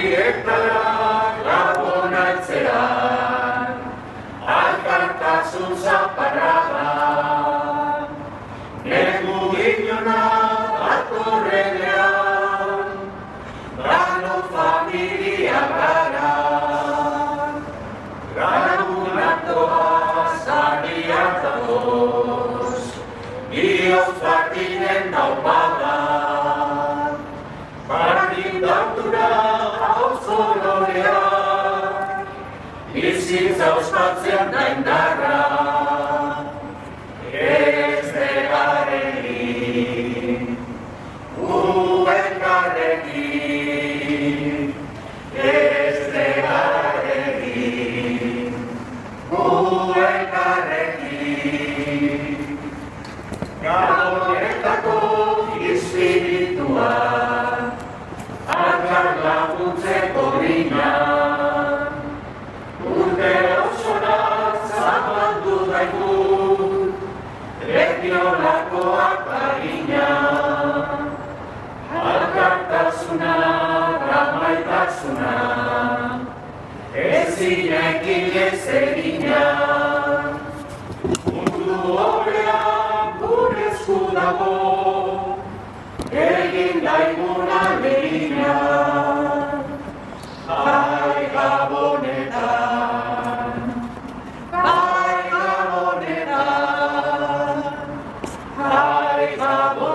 Bietara gabonatzean, alkartasun zaparradan, negu inona datorrenean, dano familia gara, lagunatoaz ariatatoz, bihotz bardinen naupadan, bardin dautura auzolorean, bizitza ospatzen da indarra, ez degarekin, elkarrekin, ez degarekin, elkarrekin. Gabonetako espiritua, alkar laguntzeko rinan, urte osora zabaldu daigu, regionakoak barina, alkartasuna, ramaitasuna, ezinekin ez egina, mundu horrean gure esku dago, egin daigun alegina, bai Gabonetan, bai Gabonetan, bai Gabonetan.